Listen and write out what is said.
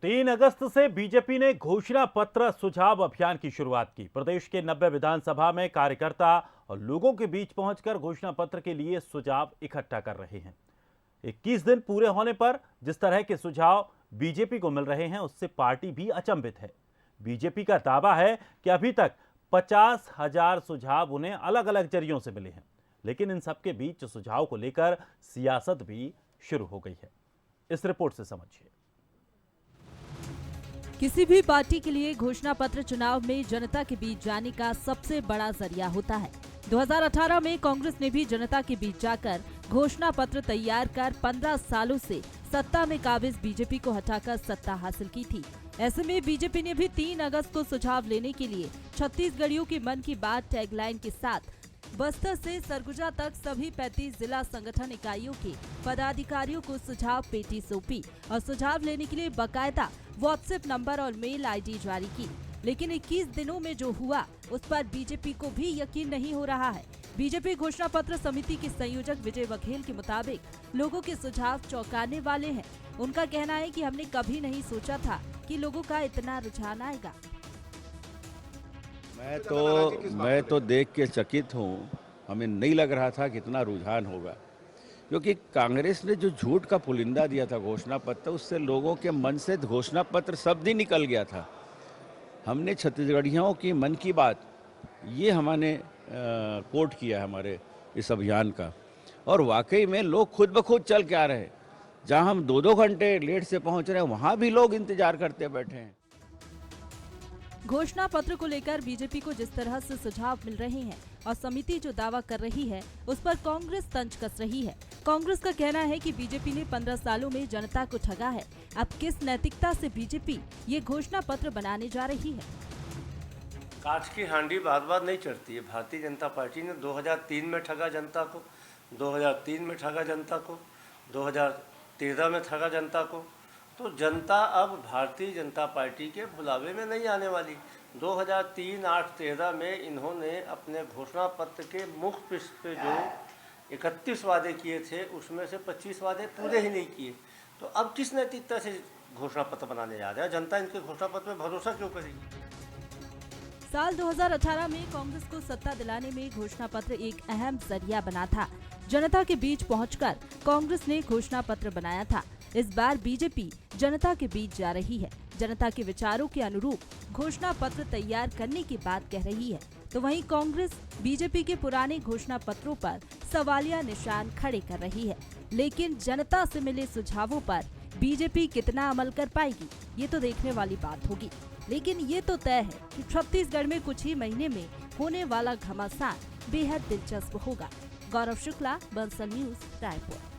3 अगस्त से बीजेपी ने घोषणा पत्र सुझाव अभियान की शुरुआत की। प्रदेश के 90 विधानसभा में कार्यकर्ता और लोगों के बीच पहुंचकर घोषणा पत्र के लिए सुझाव इकट्ठा कर रहे हैं। 21 दिन पूरे होने पर जिस तरह के सुझाव बीजेपी को मिल रहे हैं उससे पार्टी भी अचंभित है। बीजेपी का दावा है कि अभी तक 50,000 सुझाव उन्हें अलग अलग जरियों से मिले हैं, लेकिन इन सबके बीच सुझाव को लेकर सियासत भी शुरू हो गई है। इस रिपोर्ट से समझिए। किसी भी पार्टी के लिए घोषणा पत्र चुनाव में जनता के बीच जाने का सबसे बड़ा जरिया होता है। 2018 में कांग्रेस ने भी जनता के बीच जाकर घोषणा पत्र तैयार कर 15 सालों से सत्ता में काबिज बीजेपी को हटाकर सत्ता हासिल की थी। ऐसे में बीजेपी ने भी 3 अगस्त को सुझाव लेने के लिए छत्तीसगढ़ियों की मन की बात टैगलाइन के साथ बस्तर से सरगुजा तक सभी 35 जिला संगठन इकाइयों के पदाधिकारियों को सुझाव पेटी सौंपी और सुझाव लेने के लिए बाकायदा व्हाट्सएप नंबर और मेल आईडी जारी की। लेकिन 21 दिनों में जो हुआ उस पर बीजेपी को भी यकीन नहीं हो रहा है। बीजेपी घोषणा पत्र समिति के संयोजक विजय बघेल के मुताबिक लोगों के सुझाव चौंकाने वाले हैं। उनका कहना है कि हमने कभी नहीं सोचा था कि लोगों का इतना रुझान आएगा। मैं तो देख के चकित हूँ। हमें नहीं लग रहा था कि इतना रुझान होगा, क्योंकि कांग्रेस ने जो झूठ का पुलिंदा दिया था घोषणा पत्र, उससे लोगों के मन से घोषणा पत्र शब्द ही निकल गया था। हमने छत्तीसगढ़ियों की मन की बात ये हमने कोट किया है हमारे इस अभियान का, और वाकई में लोग खुद ब खुद चल के आ रहे हैं। जहाँ हम 2-2 घंटे लेट से पहुँच रहे हैं वहाँ भी लोग इंतजार करते बैठे हैं। घोषणा पत्र को लेकर बीजेपी को जिस तरह से सुझाव मिल रहे हैं और समिति जो दावा कर रही है उस पर कांग्रेस तंज कस रही है। कांग्रेस का कहना है कि बीजेपी ने 15 सालों में जनता को ठगा है। अब किस नैतिकता से बीजेपी ये घोषणा पत्र बनाने जा रही है? कांच की हांडी बार बार नहीं चढ़ती है। भारतीय जनता पार्टी ने 2003 में ठगा जनता को, 2003 में ठगा जनता को, 2013 में ठगा जनता को। तो जनता अब भारतीय जनता पार्टी के भुलावे में नहीं आने वाली। 2003, 8, 13 में इन्होंने अपने घोषणा पत्र के मुख्य पृष्ठ पे जो 31 वादे किए थे उसमें से 25 वादे पूरे ही नहीं किए। तो अब किस नैतिकता से घोषणा पत्र बनाने जा रहे हैं? जनता इनके घोषणा पत्र में भरोसा क्यों करेगी? साल 2018 में कांग्रेस को सत्ता दिलाने में घोषणा पत्र एक अहम जरिया बना था। जनता के बीच पहुंचकर कांग्रेस ने घोषणा पत्र बनाया था। इस बार बीजेपी जनता के बीच जा रही है। जनता के विचारों के अनुरूप घोषणा पत्र तैयार करने की बात कह रही है, तो वहीं कांग्रेस बीजेपी के पुराने घोषणा पत्रों पर सवालिया निशान खड़े कर रही है। लेकिन जनता से मिले सुझावों पर बीजेपी कितना अमल कर पाएगी, ये तो देखने वाली बात होगी। लेकिन ये तो तय है कि छत्तीसगढ़ में कुछ ही महीने में होने वाला घमासान बेहद दिलचस्प होगा। गौरव शुक्ला, बंसल न्यूज, रायपुर।